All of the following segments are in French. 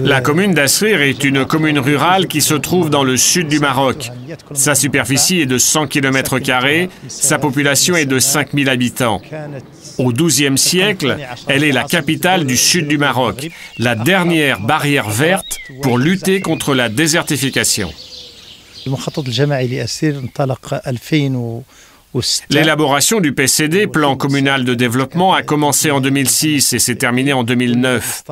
La commune d'Asrir est une commune rurale qui se trouve dans le sud du Maroc. Sa superficie est de 100 km², sa population est de 5000 habitants. Au XIIe siècle, elle est la capitale du sud du Maroc, la dernière barrière verte pour lutter contre la désertification. L'élaboration du PCD, Plan communal de développement, a commencé en 2006 et s'est terminée en 2009.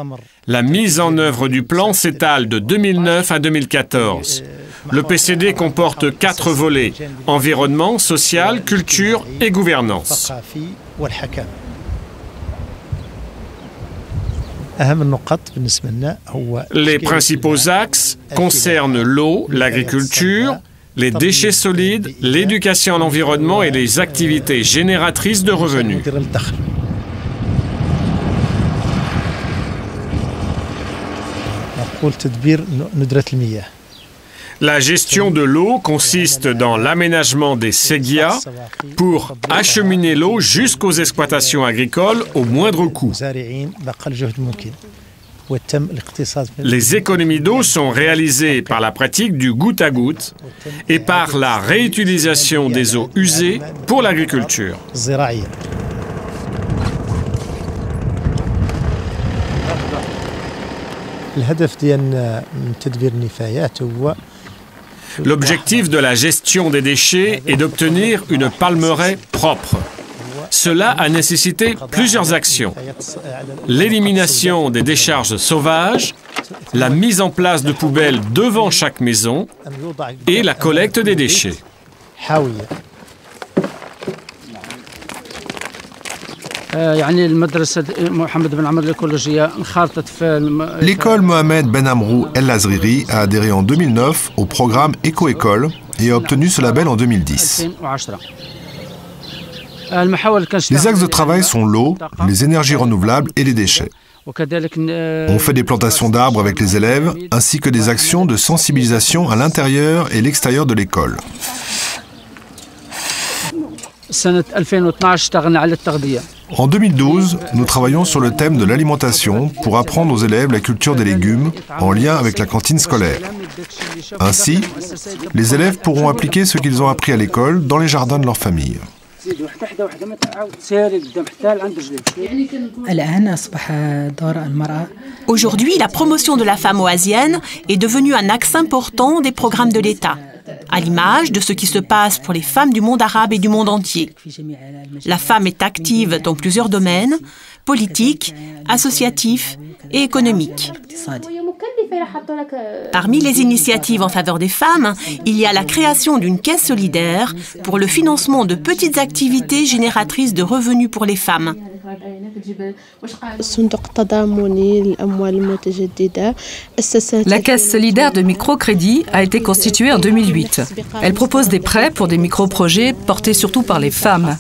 La mise en œuvre du plan s'étale de 2009 à 2014. Le PCD comporte 4 volets: environnement, social, culture et gouvernance. Les principaux axes concernent l'eau, l'agriculture, les déchets solides, l'éducation à l'environnement et les activités génératrices de revenus. La gestion de l'eau consiste dans l'aménagement des séguias pour acheminer l'eau jusqu'aux exploitations agricoles au moindre coût. Les économies d'eau sont réalisées par la pratique du goutte à goutte et par la réutilisation des eaux usées pour l'agriculture. L'objectif de la gestion des déchets est d'obtenir une palmeraie propre. Cela a nécessité plusieurs actions: l'élimination des décharges sauvages, la mise en place de poubelles devant chaque maison et la collecte des déchets. L'école Mohamed Ben Amrou El Azriri a adhéré en 2009 au programme Éco-École et a obtenu ce label en 2010. Les axes de travail sont l'eau, les énergies renouvelables et les déchets. On fait des plantations d'arbres avec les élèves, ainsi que des actions de sensibilisation à l'intérieur et l'extérieur de l'école. En 2012, nous travaillons sur le thème de l'alimentation pour apprendre aux élèves la culture des légumes en lien avec la cantine scolaire. Ainsi, les élèves pourront appliquer ce qu'ils ont appris à l'école dans les jardins de leur famille. Aujourd'hui, la promotion de la femme oasienne est devenue un axe important des programmes de l'État, à l'image de ce qui se passe pour les femmes du monde arabe et du monde entier. La femme est active dans plusieurs domaines: politiques, associatifs et économiques. Parmi les initiatives en faveur des femmes, il y a la création d'une caisse solidaire pour le financement de petites activités génératrices de revenus pour les femmes. La Caisse solidaire de microcrédit a été constituée en 2008. Elle propose des prêts pour des micro-projets portés surtout par les femmes.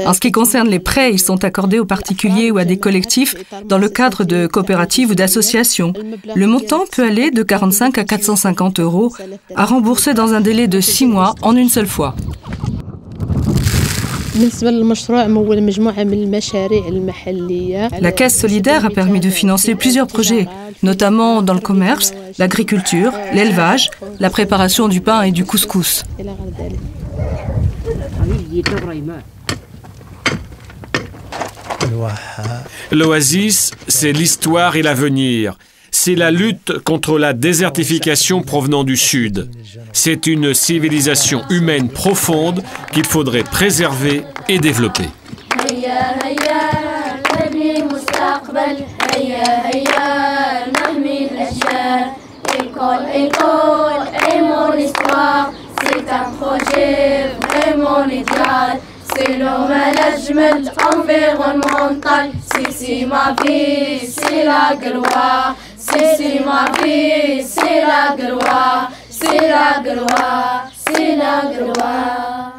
En ce qui concerne les prêts, ils sont accordés aux particuliers ou à des collectifs dans le cadre de coopératives ou d'associations. Le montant peut aller de 45 à 450 € à rembourser dans un délai de 6 mois en une seule fois. La Caisse solidaire a permis de financer plusieurs projets, notamment dans le commerce, l'agriculture, l'élevage, la préparation du pain et du couscous. L'oasis, c'est l'histoire et l'avenir. C'est la lutte contre la désertification provenant du Sud. C'est une civilisation humaine profonde qu'il faudrait préserver et développer. C'est un projet vraiment idéal. C'est le management environnemental. C'est ma vie, c'est la gloire. C'est ma vie, c'est la gloire. C'est la gloire, c'est la gloire.